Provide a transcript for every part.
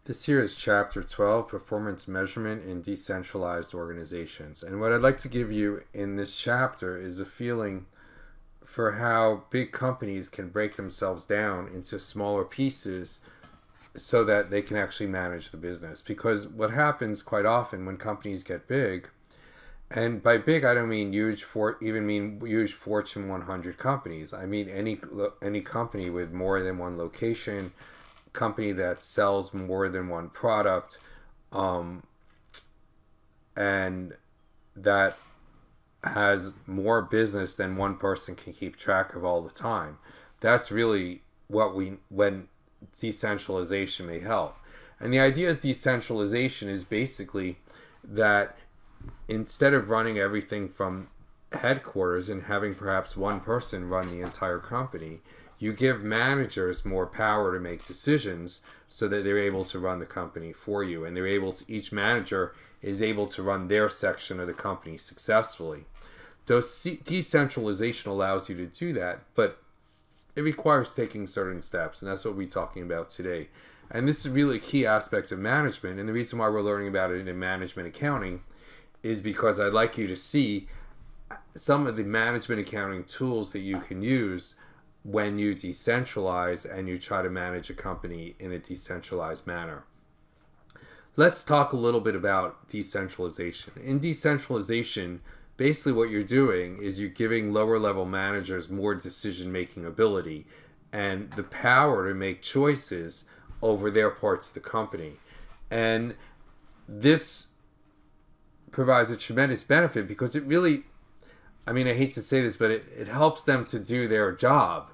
This here is Chapter 12, Performance Measurement in Decentralized Organizations. And what I'd like to give you in this chapter is a feeling for how big companies can break themselves down into smaller pieces so that they can actually manage the business. Because what happens quite often when companies get big, and by big I don't mean huge huge Fortune 100 companies. I mean any company with more than one location, company that sells more than one product, and that has more business than one person can keep track of all the time. That's really when decentralization may help. And the idea is decentralization is basically that instead of running everything from headquarters and having perhaps one person run the entire company, you give managers more power to make decisions so that they're able to run the company for you, and each manager is able to run their section of the company successfully. Decentralization allows you to do that, but it requires taking certain steps, and that's what we're talking about today. And this is really a key aspect of management, and the reason why we're learning about it in management accounting is because I'd like you to see some of the management accounting tools that you can use when you decentralize and you try to manage a company in a decentralized manner. Let's talk a little bit about decentralization. In decentralization, basically what you're doing is you're giving lower level managers more decision-making ability and the power to make choices over their parts of the company. And this provides a tremendous benefit because it really, I hate to say this, but it helps them to do their job.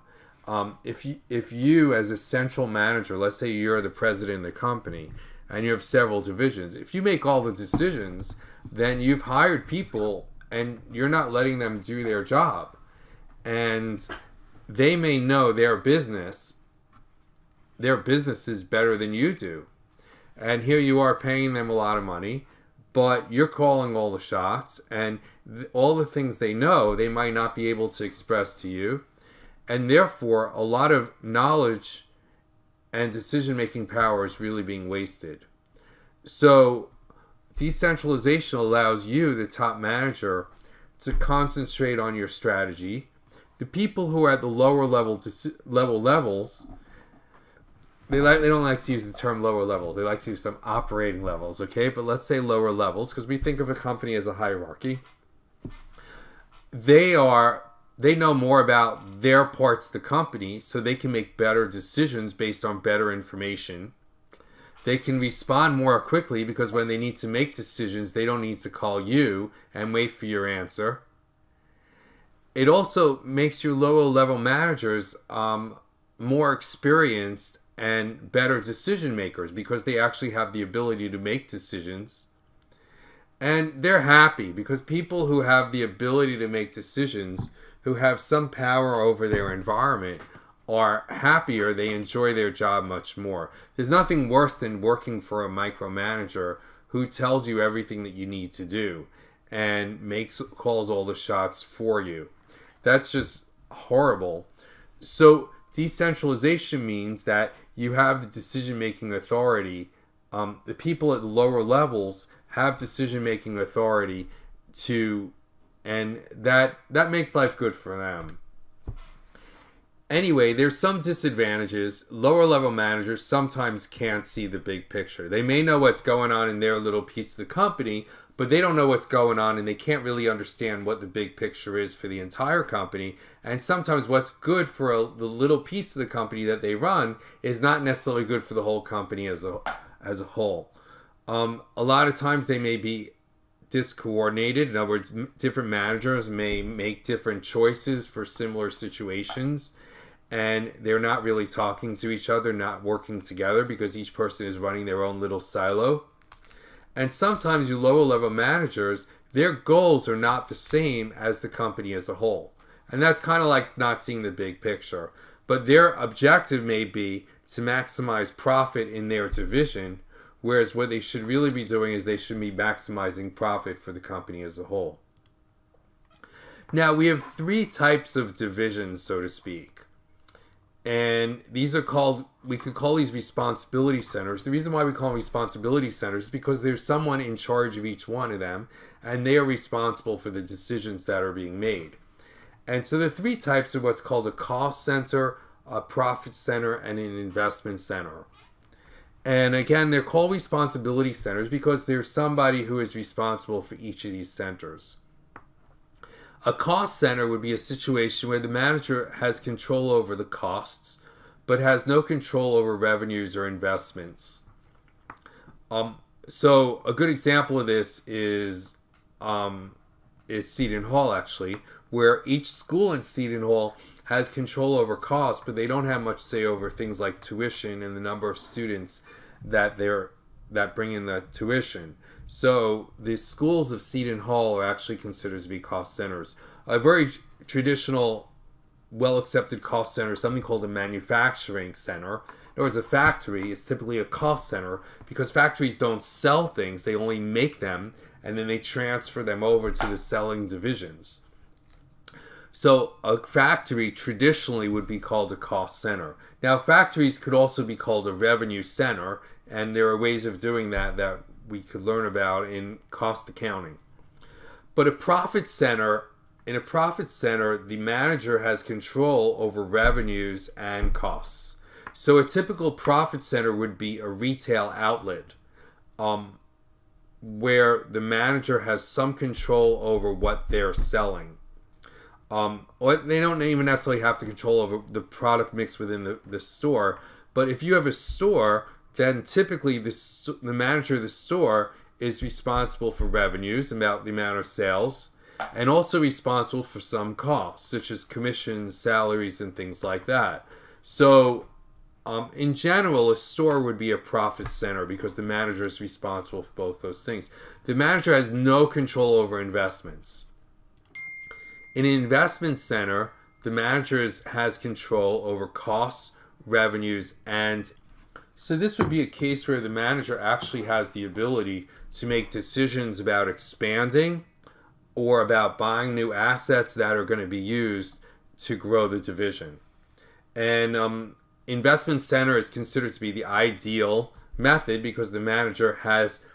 If you as a central manager, let's say you're the president of the company and you have several divisions, if you make all the decisions, then you've hired people and you're not letting them do their job. And they may know their business is better than you do. And here you are paying them a lot of money, but you're calling all the shots, and all the things they know, they might not be able to express to you. And therefore, a lot of knowledge and decision-making power is really being wasted. So decentralization allows you, the top manager, to concentrate on your strategy. The people who are at the lower levels, they don't like to use the term lower level. They like to use some operating levels, okay? But let's say lower levels, because we think of a company as a hierarchy. They know more about their parts of the company, so they can make better decisions based on better information. They can respond more quickly because when they need to make decisions, they don't need to call you and wait for your answer. It also makes your lower level managers more experienced and better decision makers because they actually have the ability to make decisions. And they're happy because people who have the ability to make decisions, who have some power over their environment, are happier. They enjoy their job much more. There's nothing worse than working for a micromanager who tells you everything that you need to do and calls all the shots for you. That's just horrible. So decentralization means that you have the decision-making authority. The people at the lower levels have decision-making authority and that makes life good for them. Anyway, there's some disadvantages. Lower level managers sometimes can't see the big picture. They may know what's going on in their little piece of the company, but they don't know what's going on and they can't really understand what the big picture is for the entire company. And sometimes what's good for the little piece of the company that they run is not necessarily good for the whole company as a whole. A lot of times they may be discoordinated. In other words, different managers may make different choices for similar situations, and they're not really talking to each other, not working together because each person is running their own little silo. And sometimes you lower level managers, their goals are not the same as the company as a whole. And that's kind of like not seeing the big picture. But their objective may be to maximize profit in their division, whereas what they should really be doing is they should be maximizing profit for the company as a whole. Now, we have three types of divisions, so to speak. And these are called, we could call these responsibility centers. The reason why we call them responsibility centers is because there's someone in charge of each one of them, and they are responsible for the decisions that are being made. And so the three types are what's called a cost center, a profit center, and an investment center. And again, they're called responsibility centers because there's somebody who is responsible for each of these centers. A cost center would be a situation where the manager has control over the costs, but has no control over revenues or investments. So a good example of this is Seton Hall, actually, where each school in Seton Hall has control over costs, but they don't have much say over things like tuition and the number of students that bring in the tuition. So the schools of Seton Hall are actually considered to be cost centers. A very traditional, well-accepted cost center is something called a manufacturing center. In other words, a factory is typically a cost center because factories don't sell things, they only make them, and then they transfer them over to the selling divisions. So a factory traditionally would be called a cost center. Now, factories could also be called a revenue center, and there are ways of doing that that we could learn about in cost accounting. But in a profit center, the manager has control over revenues and costs. So a typical profit center would be a retail outlet, where the manager has some control over what they're selling. They don't even necessarily have to control over the product mix within the store, but if you have a store, then typically the manager of the store is responsible for revenues, about the amount of sales, and also responsible for some costs, such as commissions, salaries, and things like that. So in general, a store would be a profit center because the manager is responsible for both those things. The manager has no control over investments. In an investment center, the manager has control over costs, revenues, and so this would be a case where the manager actually has the ability to make decisions about expanding or about buying new assets that are going to be used to grow the division. And investment center is considered to be the ideal method because the manager has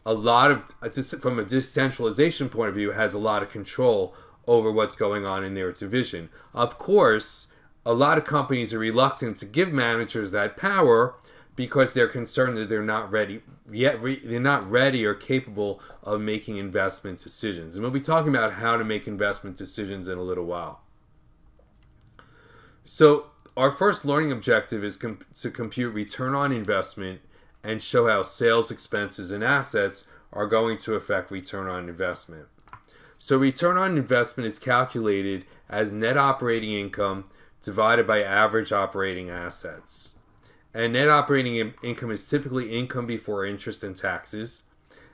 a lot of, from a decentralization point of view, has a lot of control over what's going on in their division. Of course, a lot of companies are reluctant to give managers that power because they're concerned that they're not ready they're not ready or capable of making investment decisions. And we'll be talking about how to make investment decisions in a little while. So our first learning objective is to compute return on investment and show how sales expenses and assets are going to affect return on investment. So return on investment is calculated as net operating income divided by average operating assets. And net operating income is typically income before interest and taxes.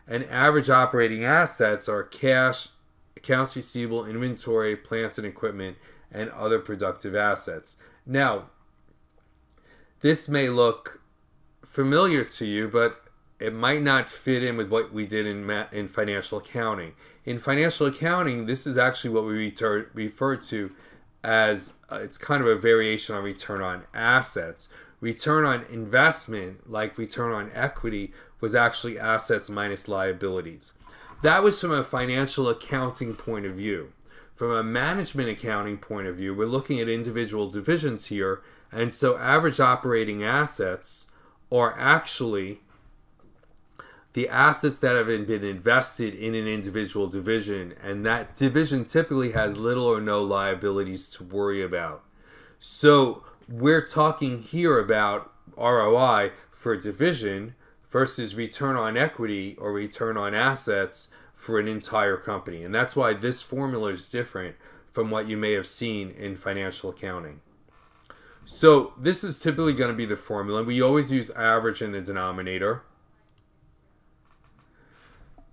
And average operating assets are cash, accounts receivable, inventory, plants and equipment, and other productive assets. Now, this may look familiar to you, but it might not fit in with what we did in financial accounting. In financial accounting, this is actually what we refer to as, it's kind of a variation on return on assets. Return on investment, like return on equity, was actually assets minus liabilities. That was from a financial accounting point of view. From a management accounting point of view, we're looking at individual divisions here, and so average operating assets are actually the assets that have been invested in an individual division, and that division typically has little or no liabilities to worry about. So we're talking here about ROI for a division versus return on equity or return on assets for an entire company. And that's why this formula is different from what you may have seen in financial accounting. So this is typically going to be the formula. We always use average in the denominator.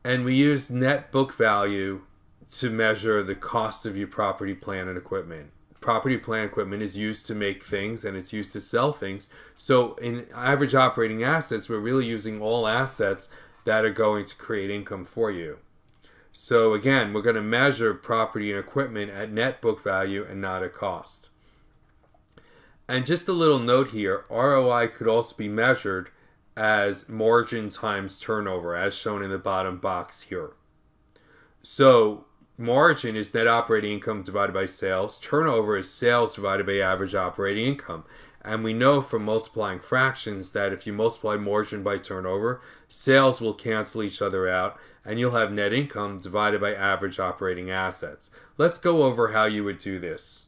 And we use net book value to measure the cost of your property, plant, and equipment. Property, plant, equipment is used to make things and it's used to sell things. So in average operating assets, we're really using all assets that are going to create income for you. So again, we're going to measure property and equipment at net book value and not at cost. And just a little note here, ROI could also be measured as margin times turnover, as shown in the bottom box here. So margin is net operating income divided by sales. Turnover is sales divided by average operating income. And we know from multiplying fractions that if you multiply margin by turnover, sales will cancel each other out, and you'll have net income divided by average operating assets. Let's go over how you would do this.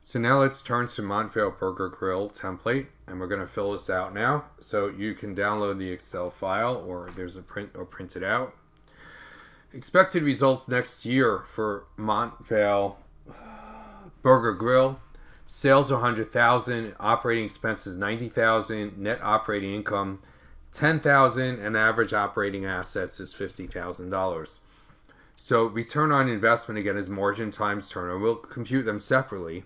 So now let's turn to Montvale Burger Grill template, and we're going to fill this out now. So you can download the Excel file, or there's a print or print it out. Expected results next year for Montvale Burger Grill. Sales are $100,000, operating expenses $90,000, net operating income $10,000, and average operating assets is $50,000. So return on investment again is margin times turnover. We'll compute them separately,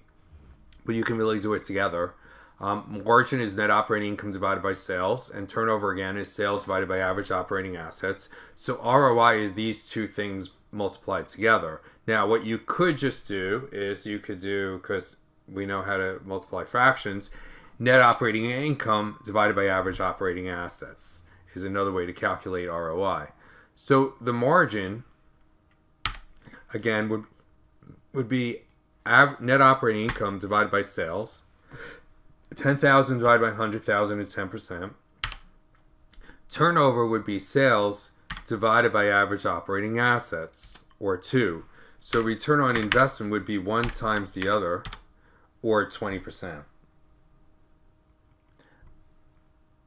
but you can really do it together. Margin is net operating income divided by sales, and turnover again is sales divided by average operating assets. So ROI is these two things multiplied together. Now, what you could just do is you could do, because we know how to multiply fractions, net operating income divided by average operating assets is another way to calculate ROI. So the margin, again, would be net operating income divided by sales. 10,000 divided by 100,000 is 10%. Turnover would be sales divided by average operating assets, or 2. So return on investment would be 1 times the other, or 20%.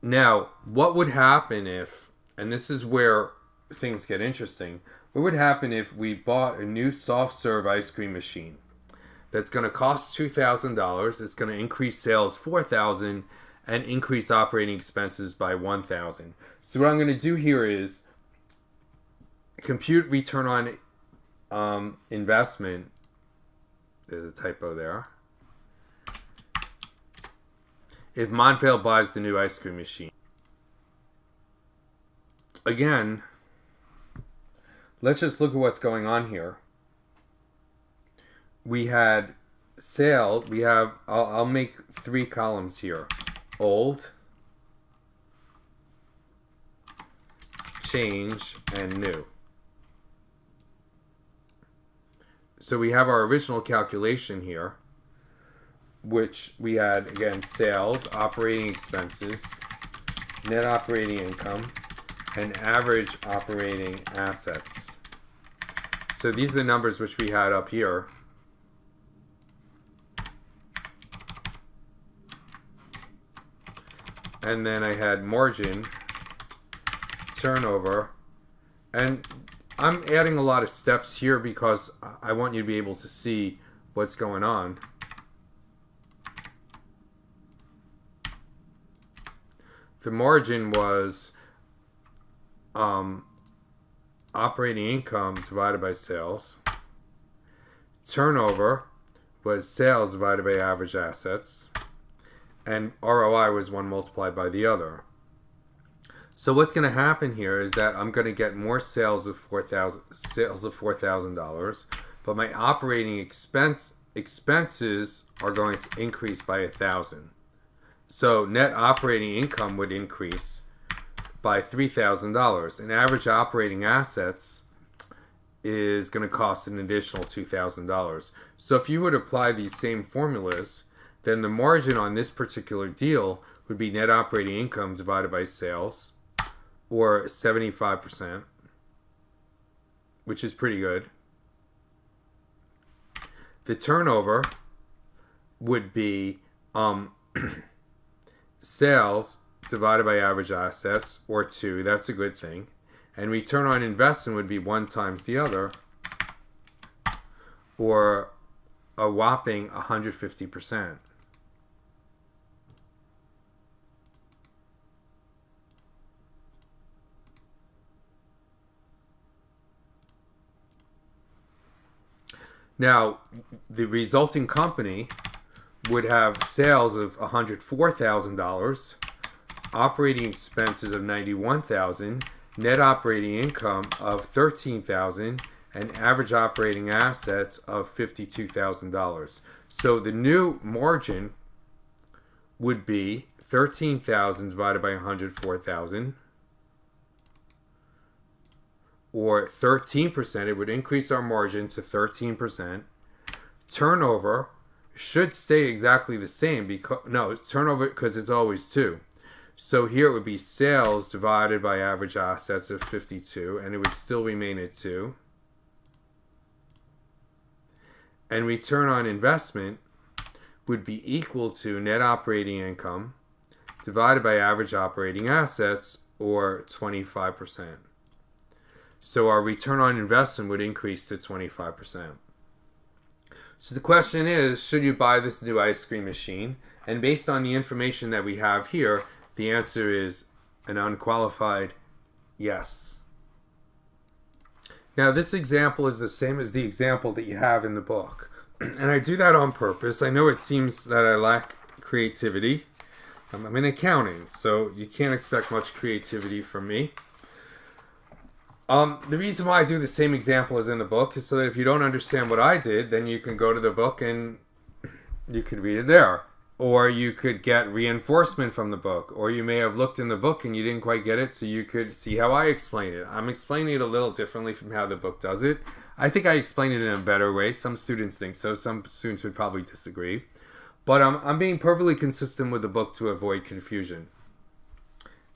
Now, what would happen if, and this is where things get interesting, what would happen if we bought a new soft serve ice cream machine that's going to cost $2,000, it's going to increase sales $4,000, and increase operating expenses by $1,000. So what I'm going to do here is compute return on investment. There's a typo there. If Montvale buys the new ice cream machine. Again, let's just look at what's going on here. We had sale, I'll make 3 columns here. Old, change, and new. So we have our original calculation here, which we had, again, sales, operating expenses, net operating income, and average operating assets. So these are the numbers which we had up here. And then I had margin, turnover, and I'm adding a lot of steps here because I want you to be able to see what's going on. The margin was operating income divided by sales. Turnover was sales divided by average assets. And ROI was one multiplied by the other. So what's going to happen here is that I'm going to get more sales of $4,000, but my operating expenses are going to increase by $1,000. So net operating income would increase by $3,000, and average operating assets is going to cost an additional $2,000. So if you would apply these same formulas, then the margin on this particular deal would be net operating income divided by sales, or 75%, which is pretty good. The turnover would be sales divided by average assets, or 2. That's a good thing. And return on investment would be 1 times the other, or a whopping 150%. Now, the resulting company would have sales of $104,000, operating expenses of $91,000, net operating income of $13,000, and average operating assets of $52,000. So the new margin would be 13,000 divided by 104,000, or 13%. It would increase our margin to 13%. Turnover should stay exactly the same turnover because it's always 2. So here it would be sales divided by average assets of 52, and it would still remain at 2. And return on investment would be equal to net operating income divided by average operating assets, or 25%. So our return on investment would increase to 25%. So the question is, should you buy this new ice cream machine? And based on the information that we have here, the answer is an unqualified yes. Now this example is the same as the example that you have in the book. And I do that on purpose. I know it seems that I lack creativity. I'm in accounting, so you can't expect much creativity from me. The reason why I do the same example as in the book is so that if you don't understand what I did, then you can go to the book and you could read it there. Or you could get reinforcement from the book. Or you may have looked in the book and you didn't quite get it, so you could see how I explain it. I'm explaining it a little differently from how the book does it. I think I explain it in a better way. Some students think so. Some students would probably disagree. But I'm being perfectly consistent with the book to avoid confusion.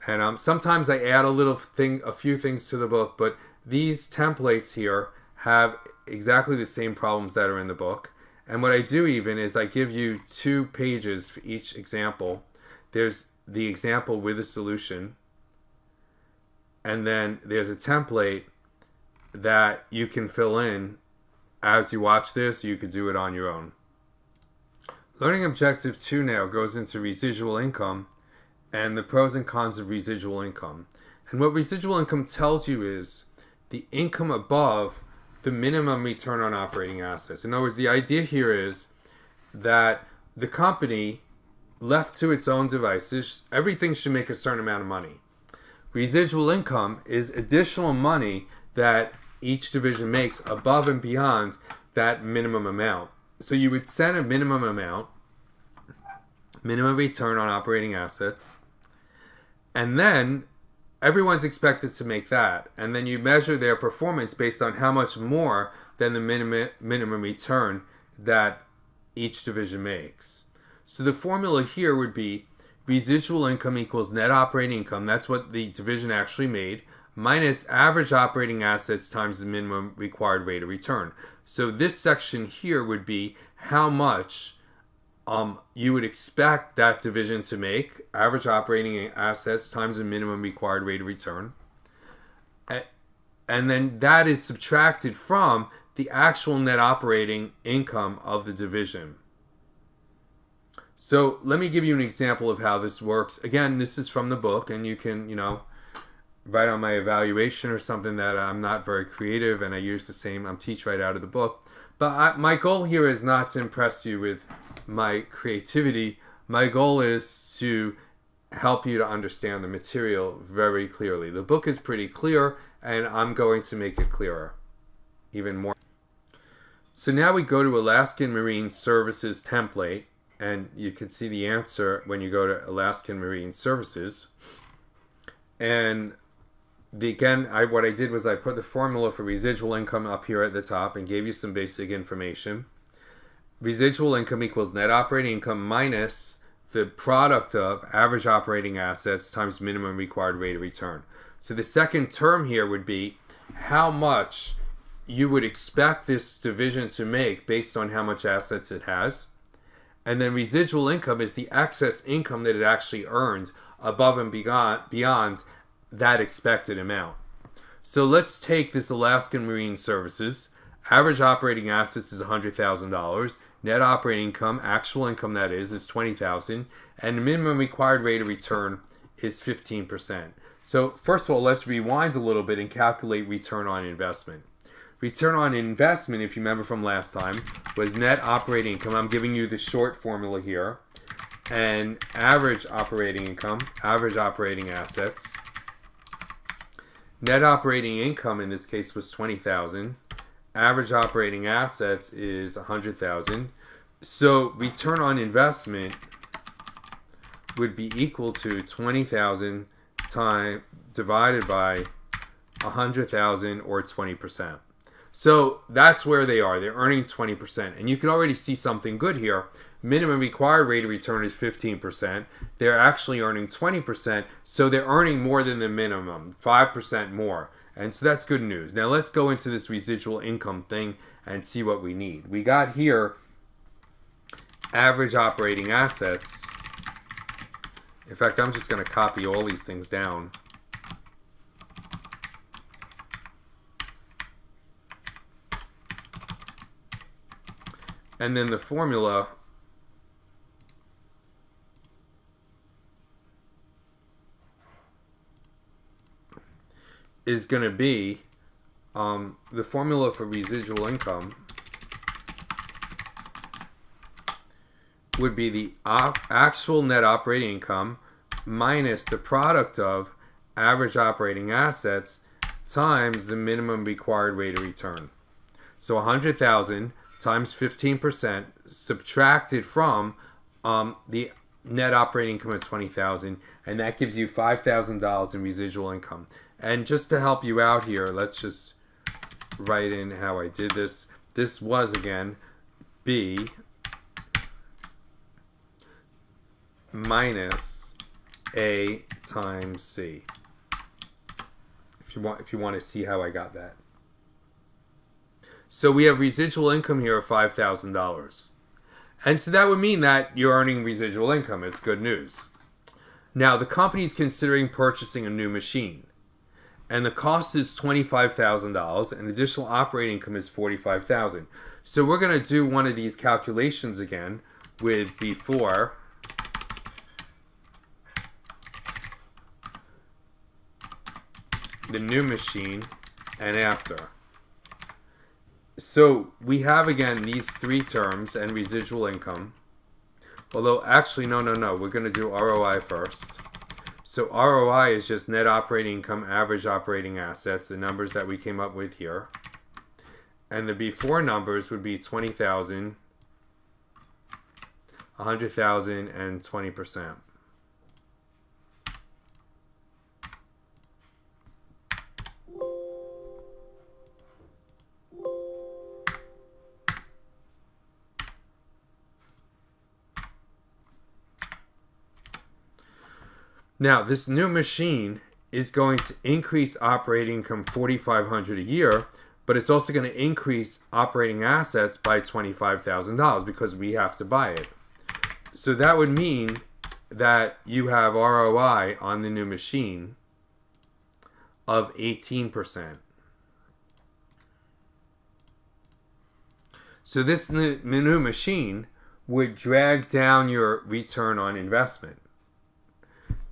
And sometimes I add a few things to the book, but these templates here have exactly the same problems that are in the book. And what I do even is I give you 2 pages for each example. There's the example with a solution, and then there's a template that you can fill in as you watch this. You could do it on your own. Learning Objective 2 now goes into residual income and the pros and cons of residual income. And what residual income tells you is the income above the minimum return on operating assets. In other words, the idea here is that the company, left to its own devices, everything should make a certain amount of money. Residual income is additional money that each division makes above and beyond that minimum amount. So you would set a minimum amount, minimum return on operating assets, and then everyone's expected to make that. And then you measure their performance based on how much more than the minimum return that each division makes. So the formula here would be residual income equals net operating income. That's what the division actually made, minus average operating assets times the minimum required rate of return. So this section here would be how much you would expect that division to make, average operating assets times the minimum required rate of return. And then that is subtracted from the actual net operating income of the division. So let me give you an example of how this works. Again, this is from the book, and you can, write on my evaluation or something that I'm not very creative and I use the same, teach right out of the book. But my goal here is not to impress you with my creativity. My goal is to help you to understand the material very clearly. The book is pretty clear, and I'm going to make it clearer, even more. So now we go to Alaskan Marine Services template, and you can see the answer when you go to Alaskan Marine Services. And what I did was I put the formula for residual income up here at the top and gave you some basic information. Residual income equals net operating income minus the product of average operating assets times minimum required rate of return. So the second term here would be how much you would expect this division to make based on how much assets it has. And then residual income is the excess income that it actually earned above and beyond that expected amount. So let's take this Alaskan Marine Services. Average operating assets is $100,000. Net operating income, actual income that is $20,000. And the minimum required rate of return is 15%. So first of all, let's rewind a little bit and calculate return on investment. Return on investment, if you remember from last time, was net operating income. I'm giving you the short formula here. And average operating income, average operating assets. Net operating income in this case was $20,000, Average operating assets is 100,000. So return on investment would be equal to 20,000 divided by 100,000, or 20%. So that's where they are. They're earning 20%. And you can already see something good here. Minimum required rate of return is 15%. They're actually earning 20%. So they're earning more than the minimum, 5% more. And so that's good news. Now let's go into this residual income thing and see what we need. We got here average operating assets. In fact, I'm just going to copy all these things down. And then the formula is going to be the formula for residual income would be the actual net operating income minus the product of average operating assets times the minimum required rate of return. So 100,000 times 15% subtracted from the net operating income of 20,000, and that gives you $5,000 in residual income. And just to help you out here, let's just write in how I did this. This was again B minus A times C. If you want to see how I got that. So we have residual income here of $5,000. And so that would mean that you're earning residual income. It's good news. Now the company is considering purchasing a new machine. And the cost is $25,000 and additional operating income is $45,000. So we're going to do one of these calculations again with before the new machine and after. So we have again these three terms and residual income. Although actually no, we're going to do ROI first. So ROI is just net operating income, average operating assets, the numbers that we came up with here. And the before numbers would be 20,000, 100,000, and 20%. Now, this new machine is going to increase operating income $4,500 a year, but it's also going to increase operating assets by $25,000 because we have to buy it. So that would mean that you have ROI on the new machine of 18%. So this new machine would drag down your return on investment.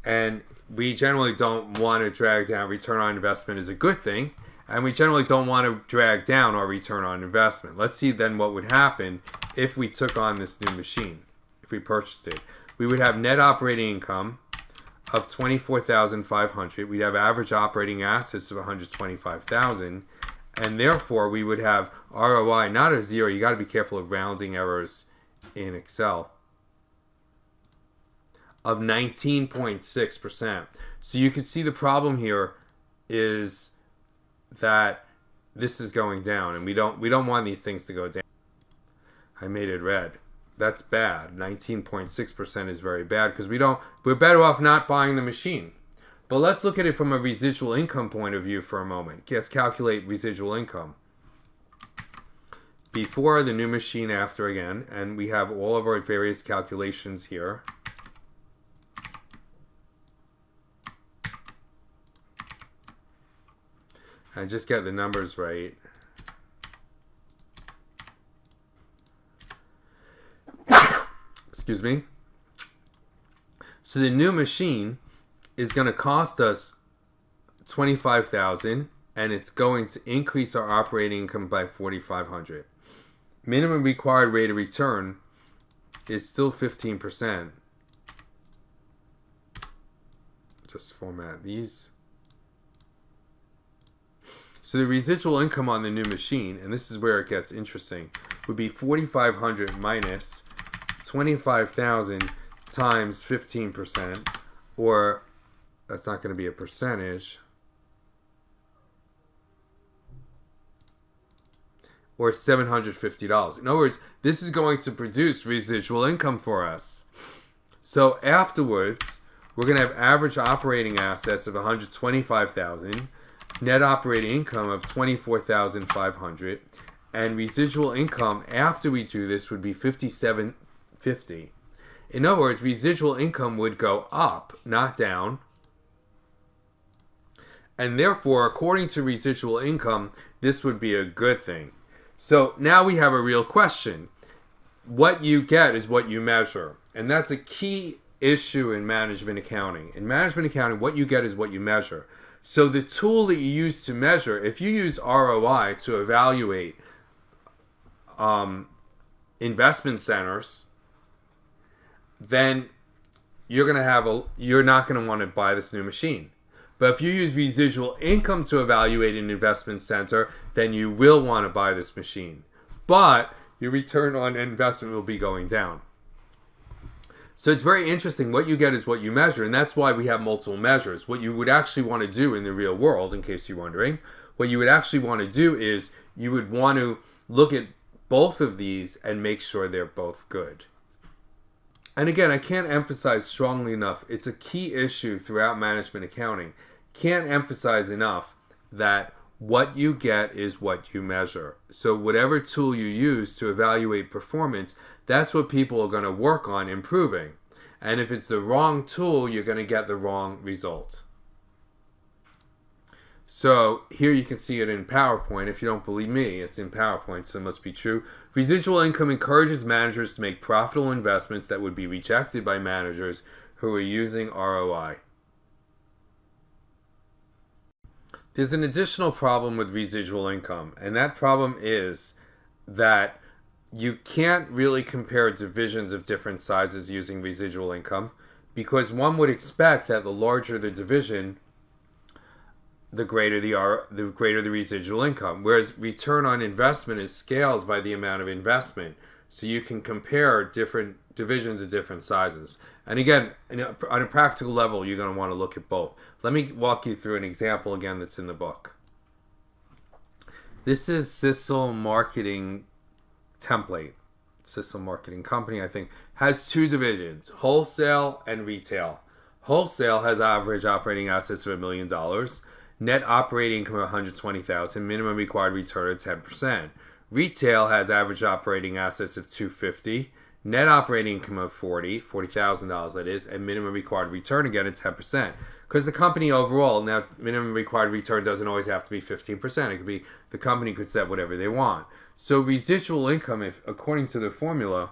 And we generally don't want to drag down. Return on investment is a good thing. And we generally don't want to drag down our return on investment. Let's see then what would happen if we took on this new machine, if we purchased it. We would have net operating income of $24,500. We'd have average operating assets of $125,000. And therefore, we would have ROI, not a zero. You got to be careful of rounding errors in Excel. Of 19.6%. So you can see the problem here is that this is going down, and we don't want these things to go down. I made it red. That's bad. 19.6% is very bad because we're better off not buying the machine. But let's look at it from a residual income point of view for a moment. Let's calculate residual income. Before the new machine, after again, and we have all of our various calculations here. And just get the numbers right. Excuse me. So the new machine is going to cost us $25,000, and it's going to increase our operating income by $4,500. Minimum required rate of return is still 15%. Just format these. So the residual income on the new machine, and this is where it gets interesting, would be 4,500 minus 25,000 times 15%, or that's not going to be a percentage, or $750. In other words, this is going to produce residual income for us. So afterwards, we're going to have average operating assets of 125,000, net operating income of 24,500, and residual income after we do this would be 5750. In other words, residual income would go up, not down. And therefore, according to residual income, this would be a good thing. So now we have a real question. What you get is what you measure. And that's a key issue in management accounting. In management accounting, what you get is what you measure. So the tool that you use to measure, if you use ROI to evaluate investment centers, then you're not going to want to buy this new machine. But if you use residual income to evaluate an investment center, then you will want to buy this machine. But your return on investment will be going down. So it's very interesting. What you get is what you measure, and that's why we have multiple measures. What you would actually want to do in the real world, in case you're wondering, what you would actually want to do is you would want to look at both of these and make sure they're both good. And again, I can't emphasize strongly enough, it's a key issue throughout management accounting. Can't emphasize enough that what you get is what you measure. So whatever tool you use to evaluate performance, that's what people are going to work on improving. And if it's the wrong tool, you're going to get the wrong result. So here you can see it in PowerPoint. If you don't believe me, it's in PowerPoint, so it must be true. Residual income encourages managers to make profitable investments that would be rejected by managers who are using ROI. There's an additional problem with residual income, and that problem is that you can't really compare divisions of different sizes using residual income, because one would expect that the larger the division, the greater the residual income. Whereas return on investment is scaled by the amount of investment. So you can compare different divisions of different sizes. And again, on a practical level, you're going to want to look at both. Let me walk you through an example again that's in the book. This is Sissel Marketing Template. Sissel Marketing Company, I think, has two divisions, wholesale and retail. Wholesale has average operating assets of $1 million. Net operating income of $120,000, minimum required return of 10%. Retail has average operating assets of $250,000, net operating income of $40,000 that is, and minimum required return again at 10%. Because the company overall, now minimum required return doesn't always have to be 15%. It could be the company could set whatever they want. So residual income, if according to the formula,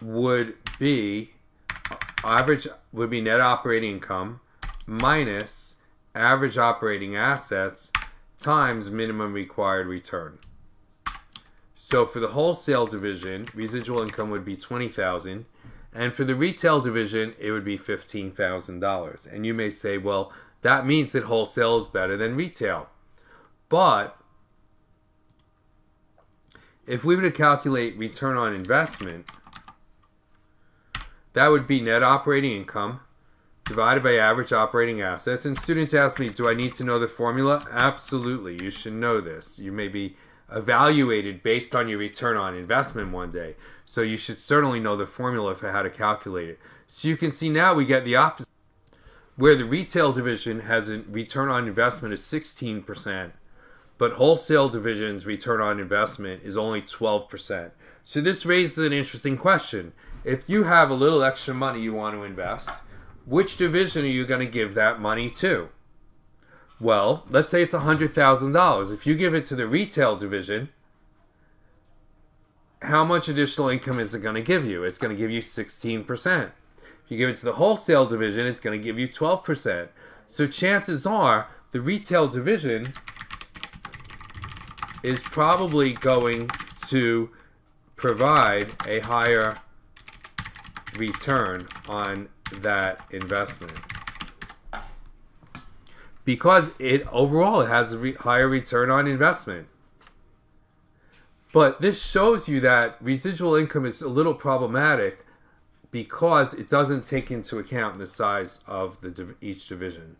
would be net operating income minus average operating assets times minimum required return. So for the wholesale division, residual income would be $20,000, and for the retail division, it would be $15,000. And you may say, well, that means that wholesale is better than retail. But if we were to calculate return on investment, that would be net operating income divided by average operating assets. And students ask me, do I need to know the formula? Absolutely. You should know this. You may be evaluated based on your return on investment one day. So you should certainly know the formula for how to calculate it. So you can see now we get the opposite, where the retail division has a return on investment of 16%, but wholesale division's return on investment is only 12%. So this raises an interesting question. If you have a little extra money you want to invest, which division are you going to give that money to? Well, let's say it's $100,000. If you give it to the retail division, how much additional income is it going to give you? It's going to give you 16%. If you give it to the wholesale division, it's going to give you 12%. So chances are the retail division is probably going to provide a higher return on that investment. because it overall has a higher return on investment. But this shows you that residual income is a little problematic because it doesn't take into account the size of each division.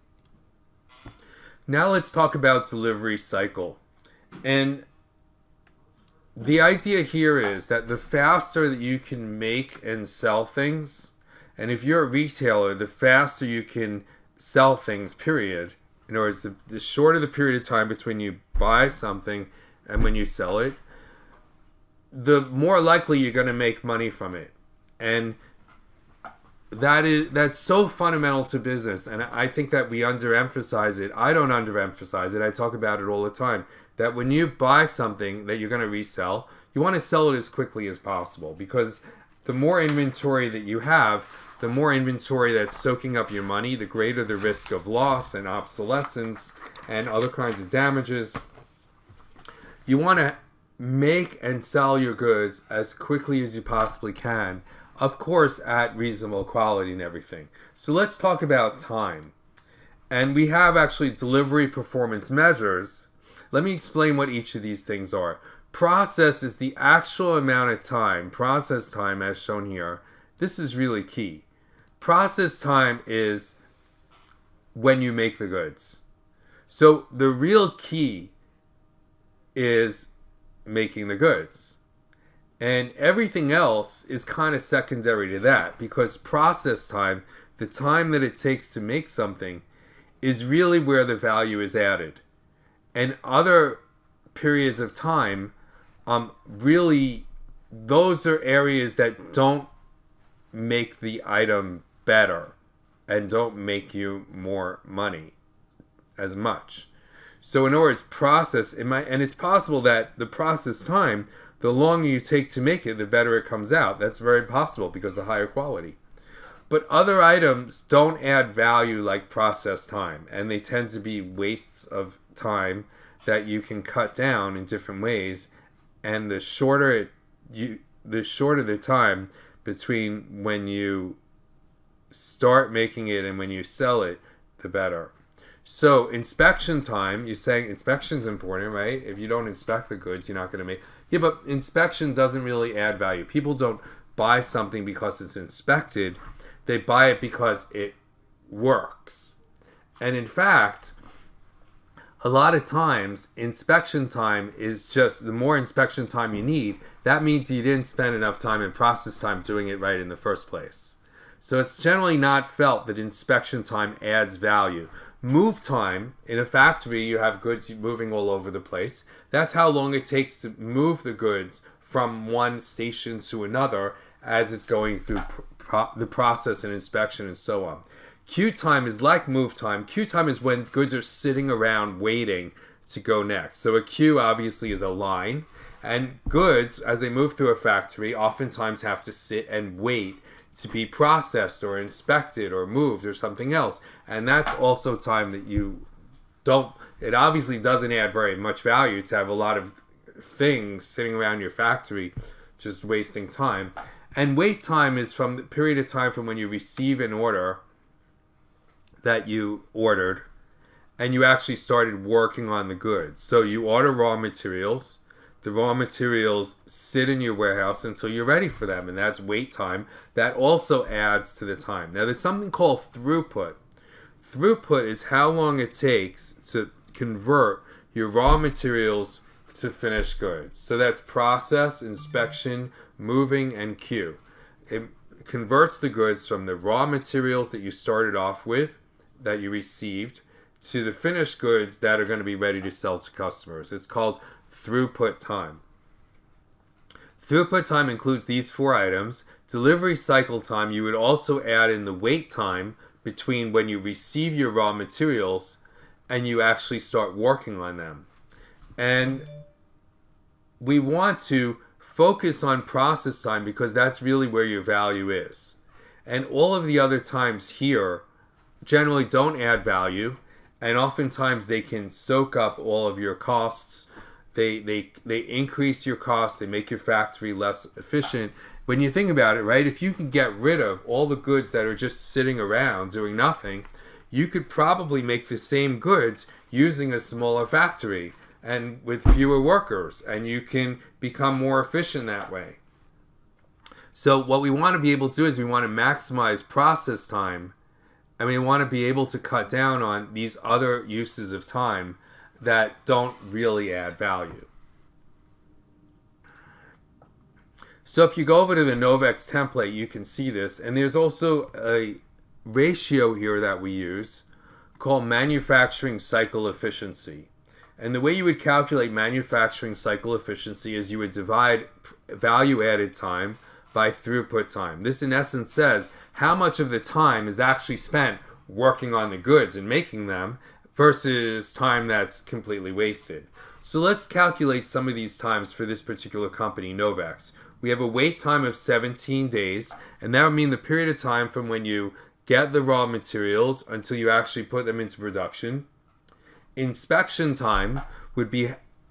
Now let's talk about delivery cycle. And the idea here is that the faster that you can make and sell things, and if you're a retailer, the faster you can sell things, period. In other words, the shorter the period of time between you buy something and when you sell it, the more likely you're going to make money from it. And that's so fundamental to business, and I think that we underemphasize it. I don't underemphasize it. I talk about it all the time, that when you buy something that you're going to resell, you want to sell it as quickly as possible, because the more inventory that you have, the more inventory that's soaking up your money, the greater the risk of loss and obsolescence and other kinds of damages. You want to make and sell your goods as quickly as you possibly can, of course at reasonable quality and everything. So let's talk about time. And we have actually delivery performance measures. Let me explain what each of these things are. Process is the actual amount of time, process time as shown here. This is really key. Process time is when you make the goods. So the real key is making the goods. And everything else is kind of secondary to that, because process time, the time that it takes to make something, is really where the value is added. And other periods of time, really, those are areas that don't make the item better and don't make you more money as much. So in other words, process, and it's possible that the process time, the longer you take to make it, the better it comes out. That's very possible because of the higher quality. But other items don't add value like process time, and they tend to be wastes of time that you can cut down in different ways. And the shorter the time between when you start making it and when you sell it, the better. So inspection time, you're saying inspection's important, right? If you don't inspect the goods, you're not going to make... Yeah, but inspection doesn't really add value. People don't buy something because it's inspected. They buy it because it works. And in fact, a lot of times, inspection time is just... The more inspection time you need, that means you didn't spend enough time in process time doing it right in the first place. So it's generally not felt that inspection time adds value. Move time, in a factory, you have goods moving all over the place. That's how long it takes to move the goods from one station to another as it's going through the process and inspection and so on. Queue time is like move time. Queue time is when goods are sitting around waiting to go next. So a queue obviously is a line, and goods, as they move through a factory, oftentimes have to sit and wait to be processed or inspected or moved or something else. And that's also time that you don't... It obviously doesn't add very much value to have a lot of things sitting around your factory just wasting time. And wait time is from the period of time from when you receive an order that you ordered and you actually started working on the goods. So you order raw materials. The raw materials sit in your warehouse until you're ready for them, and that's wait time. That also adds to the time. Now, there's something called throughput. Throughput is how long it takes to convert your raw materials to finished goods. So that's process, inspection, moving, and queue. It converts the goods from the raw materials that you started off with, that you received, to the finished goods that are going to be ready to sell to customers. It's called throughput time. Throughput time includes these 4 items. Delivery cycle time, you would also add in the wait time between when you receive your raw materials and you actually start working on them. And we want to focus on process time because that's really where your value is. And all of the other times here generally don't add value, and oftentimes they can soak up all of your costs. They increase your costs. They make your factory less efficient. When you think about it, right, if you can get rid of all the goods that are just sitting around doing nothing, you could probably make the same goods using a smaller factory and with fewer workers, and you can become more efficient that way. So what we want to be able to do is we want to maximize process time, and we want to be able to cut down on these other uses of time that don't really add value. So if you go over to the Novex template, you can see this, and there's also a ratio here that we use called manufacturing cycle efficiency. And the way you would calculate manufacturing cycle efficiency is you would divide value added time by throughput time. This in essence says how much of the time is actually spent working on the goods and making them versus time that's completely wasted. So let's calculate some of these times for this particular company, Novex. We have a wait time of 17 days, and that would mean the period of time from when you get the raw materials until you actually put them into production. Inspection time would be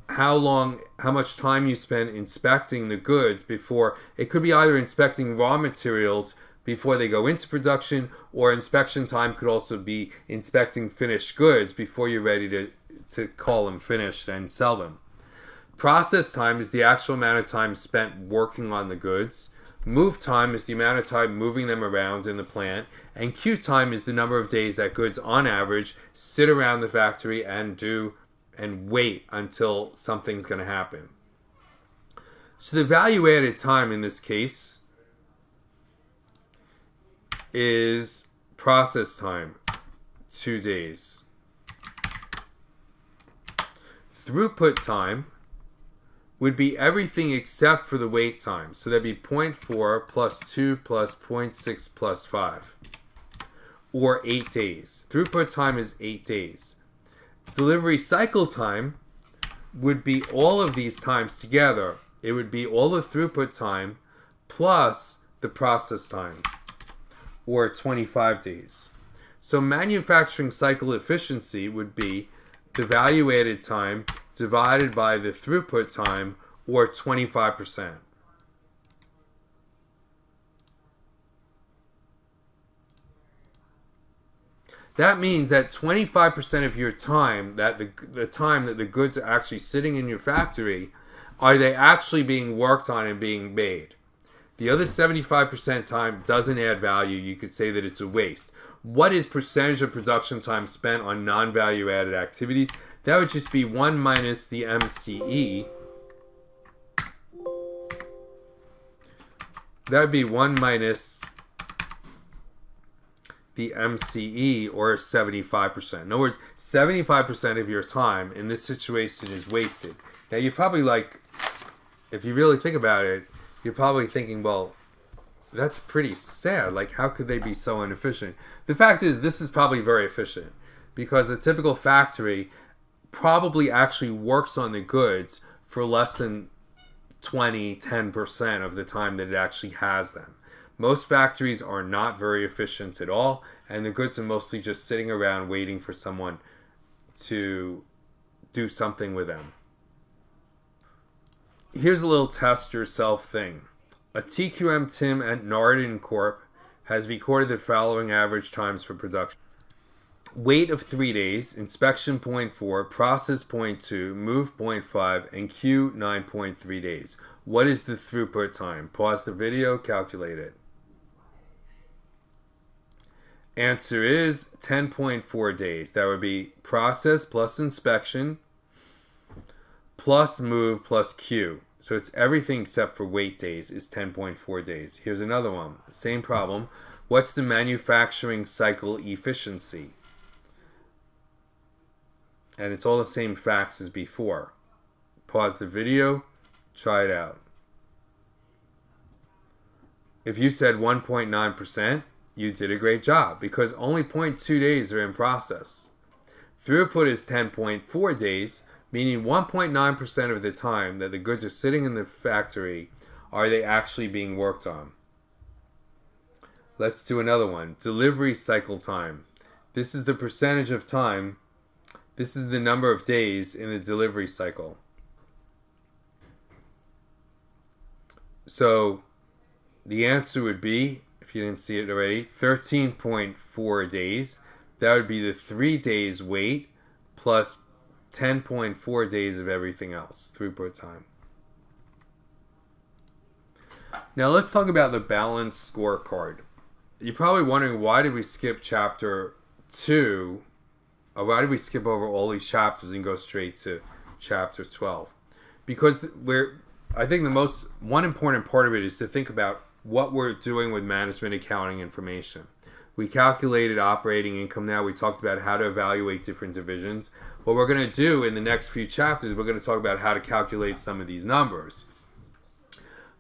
how much time you spend inspecting the goods before. It could be either inspecting raw materials before they go into production, or inspection time could also be inspecting finished goods before you're ready to call them finished and sell them. Process time is the actual amount of time spent working on the goods. Move time is the amount of time moving them around in the plant. And queue time is the number of days that goods on average sit around the factory and wait until something's going to happen. So the value added time in this case is process time, 2 days. Throughput time would be everything except for the wait time. So that'd be 0.4 plus 2 plus 0.6 plus 5, or 8 days. Throughput time is 8 days. Delivery cycle time would be all of these times together. It would be all the throughput time plus the process time, or 25 days. So manufacturing cycle efficiency would be the value added time divided by the throughput time, or 25%. That means that 25% of your time, that the time that the goods are actually sitting in your factory, are they actually being worked on and being made. The other 75% time doesn't add value. You could say that it's a waste. What is percentage of production time spent on non-value added activities? That would just be 1 minus the MCE. That would be 1 minus the MCE, or 75%. In other words, 75% of your time in this situation is wasted. Now you're probably like, if you really think about it, you're probably thinking, well, that's pretty sad. Like, how could they be so inefficient? The fact is, this is probably very efficient, because a typical factory probably actually works on the goods for less than 10% of the time that it actually has them. Most factories are not very efficient at all, and the goods are mostly just sitting around waiting for someone to do something with them. Here's a little test yourself thing. A TQM team at Narden Corp has recorded the following average times for production. Wait of 3 days, inspection 0.4, process 0.2, move 0.5, and queue 9.3 days. What is the throughput time? Pause the video, calculate it. Answer is 10.4 days. That would be process plus inspection plus move plus queue. So it's everything except for wait days is 10.4 days. Here's another one. Same problem. What's the manufacturing cycle efficiency? And it's all the same facts as before. Pause the video, try it out. If you said 1.9%, you did a great job, because only 0.2 days are in process. Throughput is 10.4 days, meaning 1.9% of the time that the goods are sitting in the factory are they actually being worked on. Let's do another one. Delivery cycle time. This is the percentage of time. This is the number of days in the delivery cycle. So the answer would be, if you didn't see it already, 13.4 days, that would be the 3 days wait plus 10.4 days of everything else, throughput time. Now let's talk about the balanced scorecard. You're probably wondering, why did we skip chapter 2? Or why did we skip over all these chapters and go straight to chapter 12? Because I think one important part of it is to think about what we're doing with management accounting information. We calculated operating income now. We talked about how to evaluate different divisions. What we're going to do in the next few chapters, we're going to talk about how to calculate some of these numbers.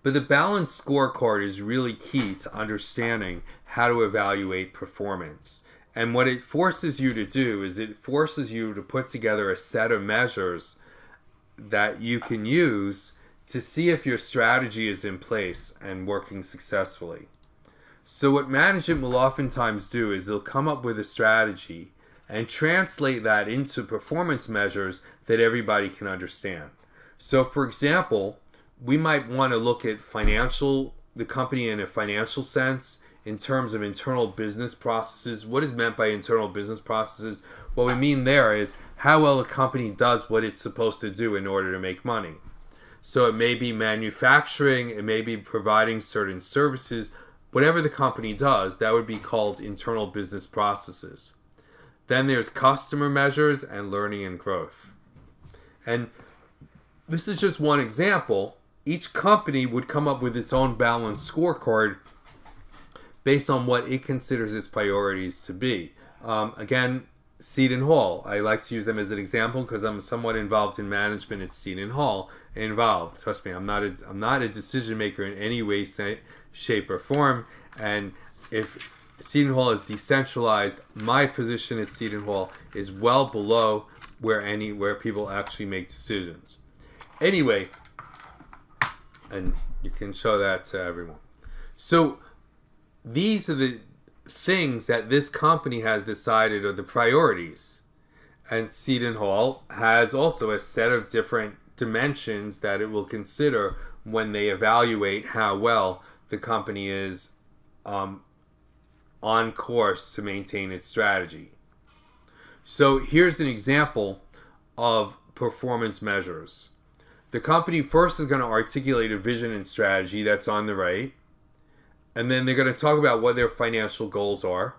But the balanced scorecard is really key to understanding how to evaluate performance. And what it forces you to do is it forces you to put together a set of measures that you can use to see if your strategy is in place and working successfully. So what management will oftentimes do is they'll come up with a strategy and translate that into performance measures that everybody can understand. So for example, we might want to look at the company in a financial sense in terms of internal business processes. What is meant by internal business processes? What we mean there is how well a company does what it's supposed to do in order to make money. So it may be manufacturing, it may be providing certain services. Whatever the company does, that would be called internal business processes. Then there's customer measures and learning and growth. And this is just one example. Each company would come up with its own balanced scorecard based on what it considers its priorities to be. Again, Seton Hall. I like to use them as an example because I'm somewhat involved in management at Seton Hall. Involved. Trust me, I'm not a decision maker in any way, shape, or form. And if Seton Hall is decentralized, my position at Seton Hall is well below where people actually make decisions. Anyway, and you can show that to everyone. So these are the things that this company has decided are the priorities. And Seton Hall has also a set of different dimensions that it will consider when they evaluate how well the company is on course to maintain its strategy. So here's an example of performance measures. The company first is going to articulate a vision and strategy that's on the right. And then they're going to talk about what their financial goals are,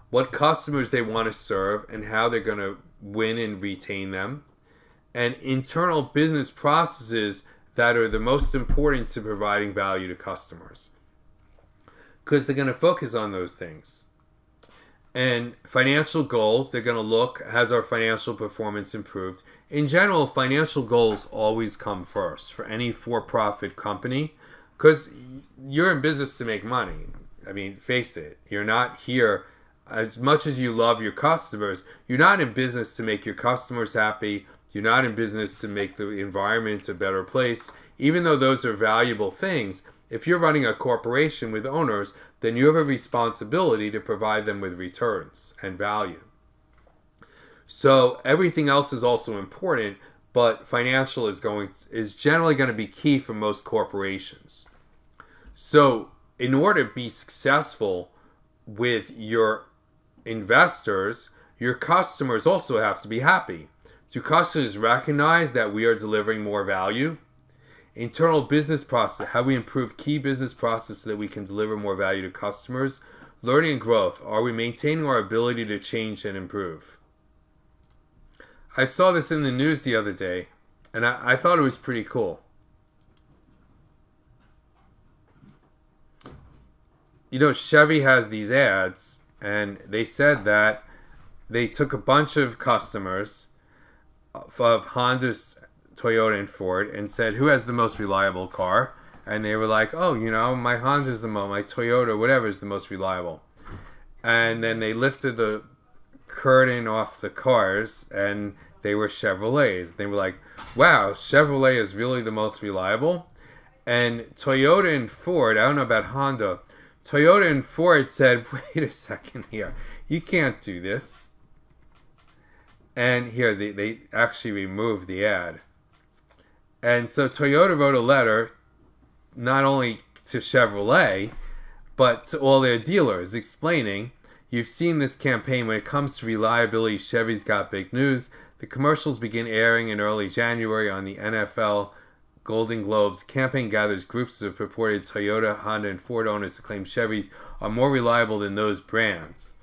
what customers they want to serve, and how they're going to win and retain them, and internal business processes that are the most important to providing value to customers. Because they're going to focus on those things. And financial goals, they're going to look, has our financial performance improved? In general, financial goals always come first for any for-profit company, because you're in business to make money. I mean, face it, you're not here, as much as you love your customers, you're not in business to make your customers happy. You're not in business to make the environment a better place. Even though those are valuable things, if you're running a corporation with owners, then you have a responsibility to provide them with returns and value. So everything else is also important, but financial is generally going to be key for most corporations. So in order to be successful with your investors, your customers also have to be happy. Do customers recognize that we are delivering more value? Internal business process, how we improve key business process so that we can deliver more value to customers. Learning and growth, are we maintaining our ability to change and improve? I saw this in the news the other day, and I thought it was pretty cool. You know, Chevy has these ads, and they said that they took a bunch of customers of Honda's, Toyota, and Ford and said, who has the most reliable car? And they were like, oh, you know, my Honda's my Toyota, whatever is the most reliable. And then they lifted the curtain off the cars, and they were Chevrolets. They were like, wow, Chevrolet is really the most reliable. And Toyota and Ford, I don't know about Honda, Toyota and Ford said, wait a second here, you can't do this. And here, they actually removed the ad. And so Toyota wrote a letter, not only to Chevrolet, but to all their dealers, explaining, You've seen this campaign. When it comes to reliability, Chevy's got big news. The commercials begin airing in early January on the NFL Golden Globes. The campaign gathers groups of purported Toyota, Honda, and Ford owners to claim Chevys are more reliable than those brands.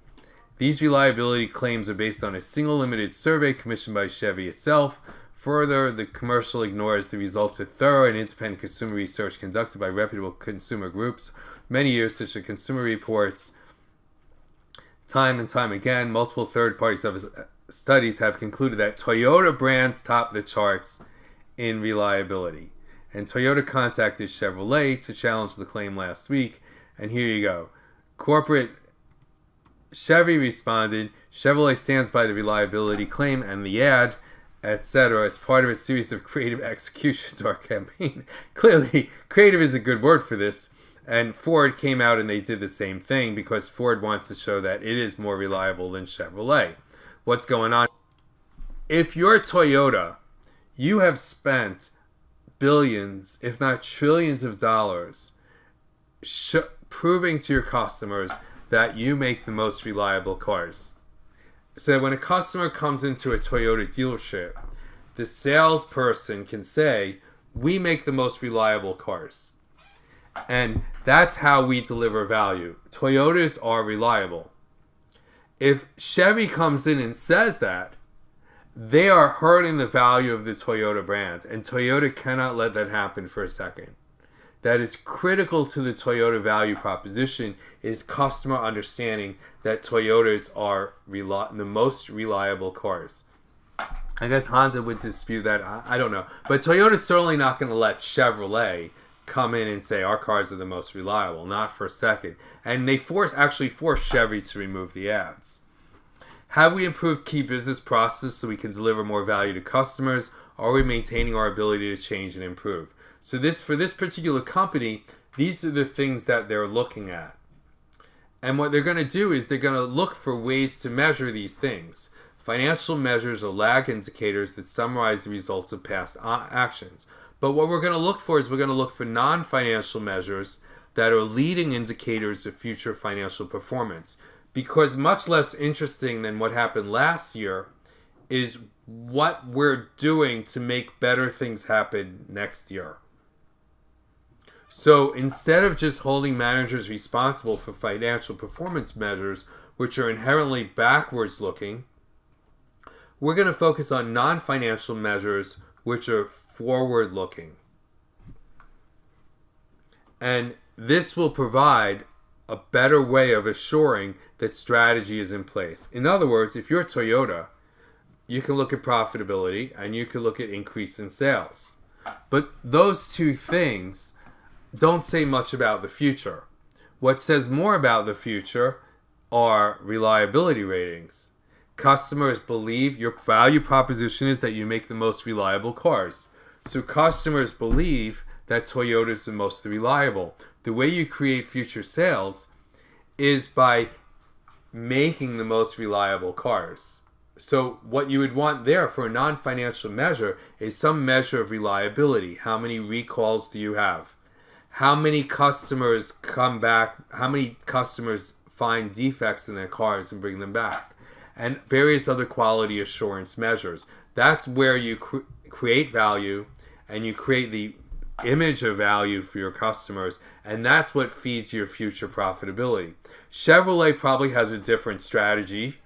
These reliability claims are based on a single limited survey commissioned by Chevy itself. Further, the commercial ignores the results of thorough and independent consumer research conducted by reputable consumer groups. Many years, such as Consumer Reports, time and time again, multiple third-party studies have concluded that Toyota brands top the charts in reliability. And Toyota contacted Chevrolet to challenge the claim last week. And here you go. Corporate Chevy responded, Chevrolet stands by the reliability claim and the ad, etc. It's part of a series of creative executions to our campaign. Clearly, creative is a good word for this. And Ford came out and they did the same thing because Ford wants to show that it is more reliable than Chevrolet. What's going on? If you're Toyota, you have spent billions, if not trillions of dollars, proving to your customers that you make the most reliable cars. So that when a customer comes into a Toyota dealership, the salesperson can say, we make the most reliable cars. And that's how we deliver value. Toyotas are reliable. If Chevy comes in and says that, they are hurting the value of the Toyota brand. And Toyota cannot let that happen for a second. That is critical to the Toyota value proposition, is customer understanding that Toyotas are the most reliable cars. I guess Honda would dispute that. I don't know. But Toyota's certainly not going to let Chevrolet come in and say our cars are the most reliable. Not for a second. And they actually force Chevy to remove the ads. Have we improved key business processes so we can deliver more value to customers? Are we maintaining our ability to change and improve? So for this particular company, these are the things that they're looking at. And what they're going to do is they're going to look for ways to measure these things. Financial measures are lag indicators that summarize the results of past actions. But what we're going to look for is we're going to look for non-financial measures that are leading indicators of future financial performance. Because much less interesting than what happened last year is what we're doing to make better things happen next year. So instead of just holding managers responsible for financial performance measures, which are inherently backwards looking, we're going to focus on non-financial measures, which are forward looking. And this will provide a better way of assuring that strategy is in place. In other words, if you're Toyota, you can look at profitability and you can look at increase in sales. But those two things don't say much about the future. What says more about the future are reliability ratings. Customers believe your value proposition is that you make the most reliable cars. So customers believe that Toyota is the most reliable. The way you create future sales is by making the most reliable cars. So what you would want there for a non-financial measure is some measure of reliability. How many recalls do you have? How many customers come back? How many customers find defects in their cars and bring them back? And various other quality assurance measures. That's where you create value and you create the image of value for your customers, and that's what feeds your future profitability. Chevrolet probably has a different strategy,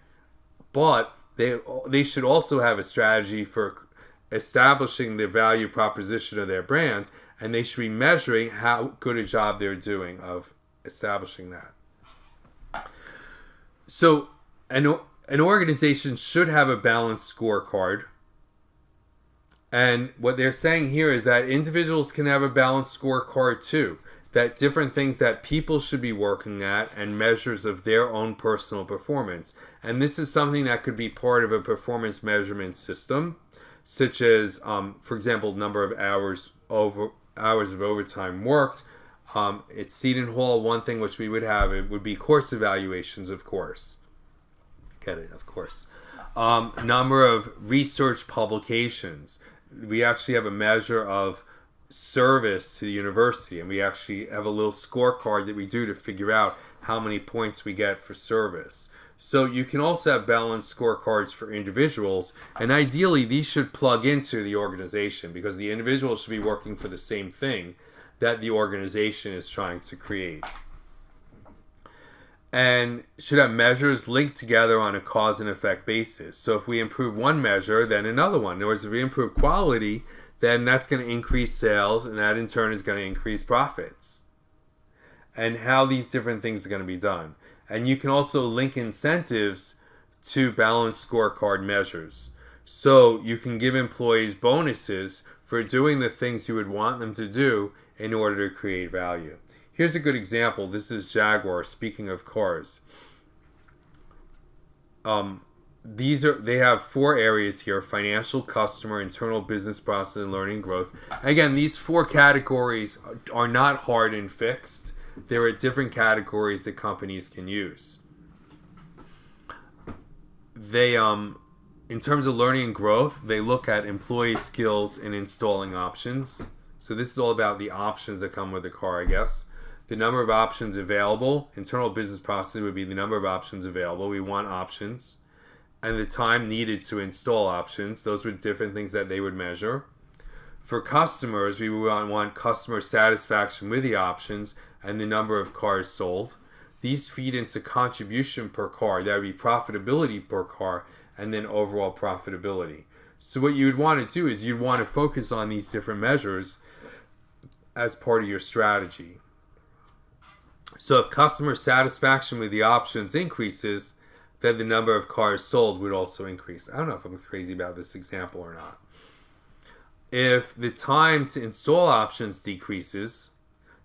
but they should also have a strategy for establishing the value proposition of their brand, and they should be measuring how good a job they're doing of establishing that. So an organization should have a balanced scorecard. And what they're saying here is that individuals can have a balanced scorecard too. That different things that people should be working at and measures of their own personal performance. And this is something that could be part of a performance measurement system, such as, for example, number of hours of overtime worked. At Seton Hall, one thing which we would have, it would be course evaluations, of course. Get it, of course. Number of research publications. We actually have a measure of service to the university, and we actually have a little scorecard that we do to figure out how many points we get for service. So you can also have balanced scorecards for individuals, and ideally these should plug into the organization because the individual should be working for the same thing that the organization is trying to create. And should have measures linked together on a cause and effect basis. So if we improve one measure, then another one. In other words, if we improve quality, then that's going to increase sales, and that in turn is going to increase profits. And how these different things are going to be done. And you can also link incentives to balanced scorecard measures. So you can give employees bonuses for doing the things you would want them to do in order to create value. Here's a good example. This is Jaguar, speaking of cars. They have 4 areas here: financial, customer, internal business process, and learning and growth. Again, these 4 categories are not hard and fixed. There are different categories that companies can use. They, in terms of learning and growth, they look at employee skills and installing options. So this is all about the options that come with the car, I guess. The number of options available. Internal business process would be the number of options available. We want options. And the time needed to install options. Those were different things that they would measure. For customers, we would want customer satisfaction with the options and the number of cars sold. These feed into contribution per car. That would be profitability per car and then overall profitability. So what you would want to do is you'd want to focus on these different measures as part of your strategy. So if customer satisfaction with the options increases, then the number of cars sold would also increase. I don't know if I'm crazy about this example or not. If the time to install options decreases,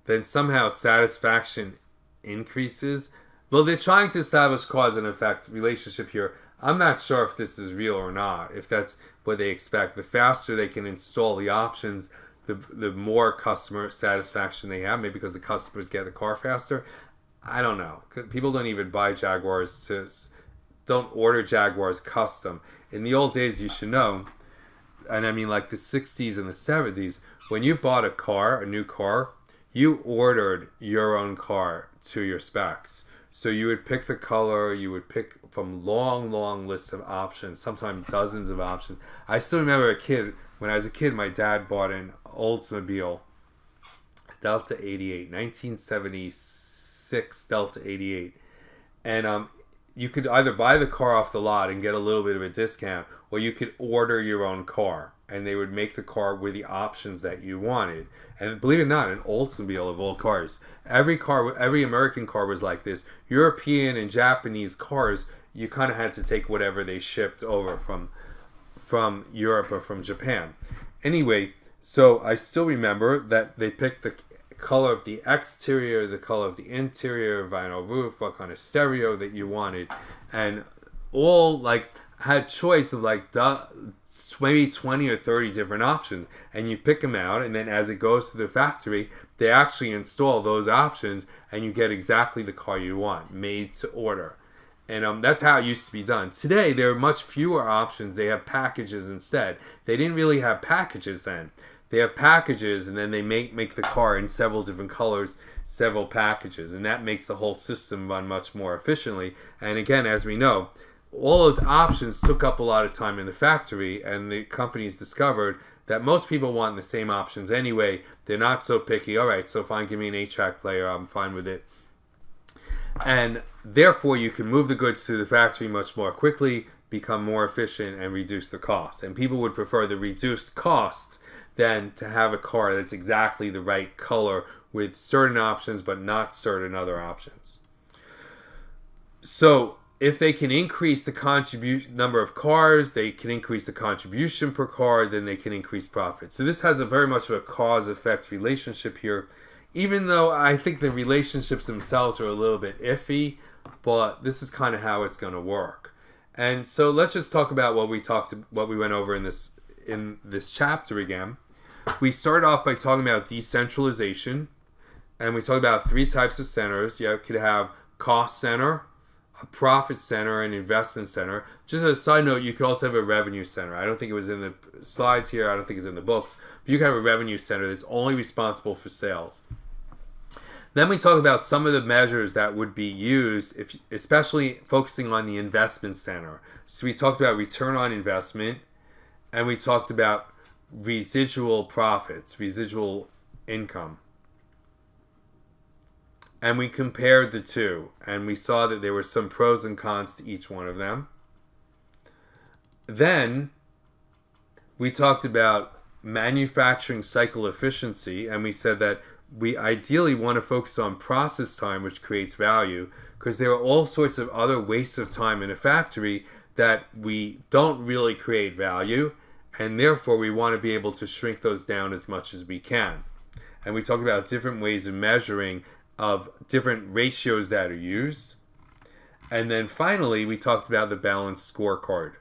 then somehow satisfaction increases. Well, they're trying to establish cause and effect relationship here. I'm not sure if this is real or not, if that's what they expect. The faster they can install the options, the more customer satisfaction they have, maybe because the customers get the car faster. I don't know. People don't even buy Jaguars, don't order Jaguars custom. In the old days, you should know, and I mean like the 60s and the 70s, when you bought a new car, you ordered your own car to your specs. So you would pick the color, you would pick from long lists of options, sometimes dozens of options. I still remember when I was a kid, my dad bought an Oldsmobile Delta 88, 1976 Delta 88. And you could either buy the car off the lot and get a little bit of a discount, or you could order your own car, and they would make the car with the options that you wanted. And believe it or not, an Oldsmobile of all cars. Every American car was like this. European and Japanese cars, you kind of had to take whatever they shipped over from Europe or from Japan. Anyway, so I still remember that they picked the color of the exterior, the color of the interior, vinyl roof, what kind of stereo that you wanted, and all had choice of maybe 20 or 30 different options, and you pick them out, and then as it goes to the factory, they actually install those options, and you get exactly the car you want, made to order. And that's how it used to be done. Today, there are much fewer options. They have packages instead. They didn't really have packages then. They have packages, and then they make the car in several different colors, several packages, and that makes the whole system run much more efficiently. And again, as we know, all those options took up a lot of time in the factory, and the companies discovered that most people want the same options anyway. They're not so picky. All right, so fine, give me an 8-track player. I'm fine with it. And therefore, you can move the goods to the factory much more quickly, become more efficient, and reduce the cost. And people would prefer the reduced cost than to have a car that's exactly the right color with certain options but not certain other options. So if they can increase the number of cars, they can increase the contribution per car, then they can increase profit. So this has a very much of a cause-effect relationship here, even though I think the relationships themselves are a little bit iffy, but this is kind of how it's going to work. And so let's just talk about what we went over in this chapter again. We started off by talking about decentralization, and we talked about 3 types of centers. You could have cost center, a profit center, an investment center. Just as a side note, you could also have a revenue center. I don't think it was in the slides here. I don't think it's in the books. But you can have a revenue center that's only responsible for sales. Then we talk about some of the measures that would be used, especially focusing on the investment center. So we talked about return on investment, and we talked about residual profits, residual income. And we compared the two, and we saw that there were some pros and cons to each one of them. Then we talked about manufacturing cycle efficiency, and we said that we ideally want to focus on process time, which creates value, because there are all sorts of other wastes of time in a factory that we don't really create value, and therefore we want to be able to shrink those down as much as we can. And we talk about different ways of measuring of different ratios that are used. And then finally, we talked about the balanced scorecard.